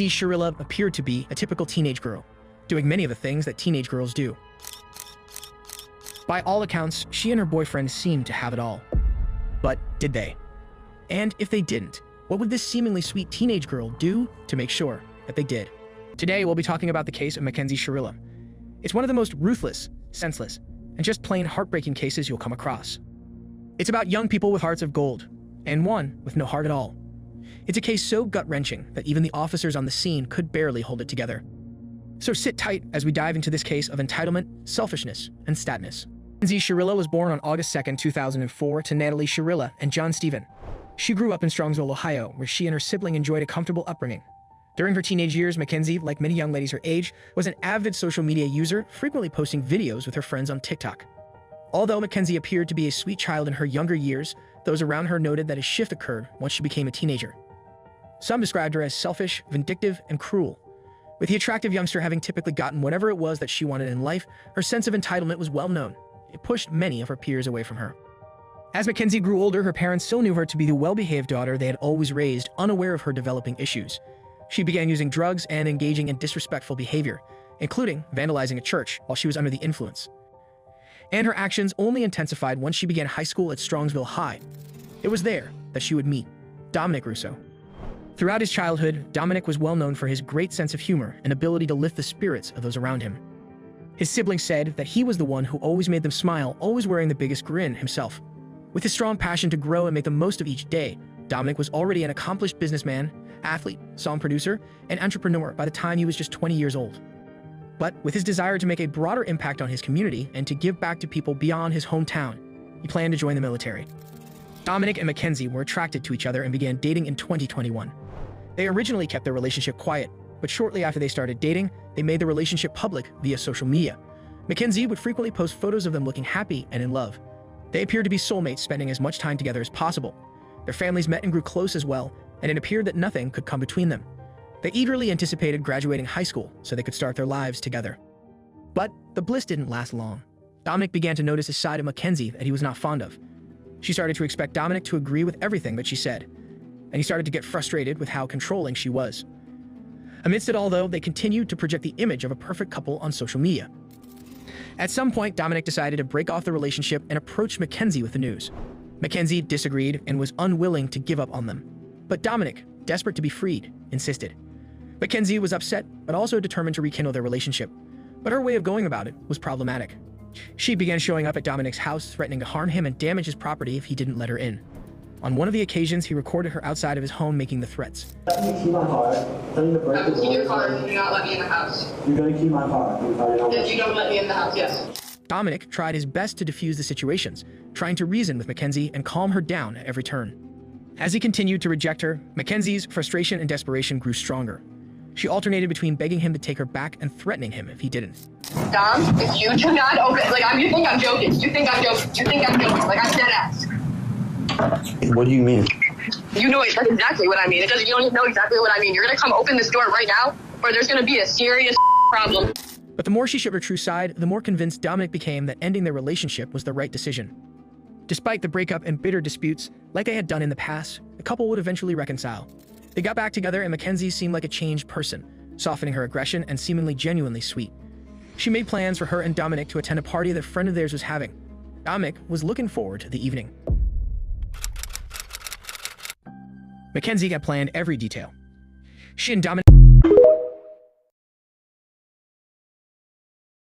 Sharilla appeared to be a typical teenage girl, doing many of the things that teenage girls do. By all accounts, she and her boyfriend seemed to have it all. But did they? And if they didn't, what would this seemingly sweet teenage girl do to make sure that they did? Today, we'll be talking about the case of Mackenzie Sharilla. It's one of the most ruthless, senseless, and just plain heartbreaking cases you'll come across. It's about young people with hearts of gold, and one with no heart at all. It's a case so gut-wrenching that even the officers on the scene could barely hold it together. So sit tight as we dive into this case of entitlement, selfishness, and statness. Mackenzie Sharilla was born on August 2, 2004 to Natalie Sharilla and John Stephen. She grew up in Strongsville, Ohio, where she and her sibling enjoyed a comfortable upbringing. During her teenage years, Mackenzie, like many young ladies her age, was an avid social media user, frequently posting videos with her friends on TikTok. Although Mackenzie appeared to be a sweet child in her younger years, those around her noted that a shift occurred once she became a teenager. Some described her as selfish, vindictive, and cruel. With the attractive youngster having typically gotten whatever it was that she wanted in life, her sense of entitlement was well known. It pushed many of her peers away from her. As Mackenzie grew older, her parents still knew her to be the well-behaved daughter they had always raised, unaware of her developing issues. She began using drugs and engaging in disrespectful behavior, including vandalizing a church while she was under the influence. And her actions only intensified once she began high school at Strongsville High. It was there that she would meet Dominic Russo. Throughout his childhood, Dominic was well known for his great sense of humor and ability to lift the spirits of those around him. His siblings said that he was the one who always made them smile, always wearing the biggest grin himself. With his strong passion to grow and make the most of each day, Dominic was already an accomplished businessman, athlete, song producer, and entrepreneur by the time he was just 20 years old. But with his desire to make a broader impact on his community and to give back to people beyond his hometown, he planned to join the military. Dominic and Mackenzie were attracted to each other and began dating in 2021. They originally kept their relationship quiet, but shortly after they started dating, they made the relationship public via social media. Mackenzie would frequently post photos of them looking happy and in love. They appeared to be soulmates, spending as much time together as possible. Their families met and grew close as well, and it appeared that nothing could come between them. They eagerly anticipated graduating high school so they could start their lives together. But the bliss didn't last long. Dominic began to notice a side of Mackenzie that he was not fond of. She started to expect Dominic to agree with everything that she said, and he started to get frustrated with how controlling she was. Amidst it all, though, they continued to project the image of a perfect couple on social media. At some point, Dominic decided to break off the relationship and approach Mackenzie with the news. Mackenzie disagreed and was unwilling to give up on them. But Dominic, desperate to be freed, insisted. Mackenzie was upset, but also determined to rekindle their relationship. But her way of going about it was problematic. She began showing up at Dominic's house, threatening to harm him and damage his property if he didn't let her in. On one of the occasions, he recorded her outside of his home making the threats. Let me key my car. Tell me to break the door. Key your car and do not let me in the house. You're gonna key my car. If you don't let me in the house, yes. Dominic tried his best to defuse the situations, trying to reason with Mackenzie and calm her down at every turn. As he continued to reject her, Mackenzie's frustration and desperation grew stronger. She alternated between begging him to take her back and threatening him if he didn't. Dom, if you do not open, you think I'm joking. You think I'm joking. Like, I'm dead ass. What do you mean? You know exactly what I mean. You don't even know exactly what I mean. You're gonna come open this door right now, or there's gonna be a serious problem. But the more she showed her true side, the more convinced Dominic became that ending their relationship was the right decision. Despite the breakup and bitter disputes, like they had done in the past, the couple would eventually reconcile. They got back together and Mackenzie seemed like a changed person, softening her aggression and seemingly genuinely sweet. She made plans for her and Dominic to attend a party that a friend of theirs was having. Dominic was looking forward to the evening. Mackenzie had planned every detail. She and Dominic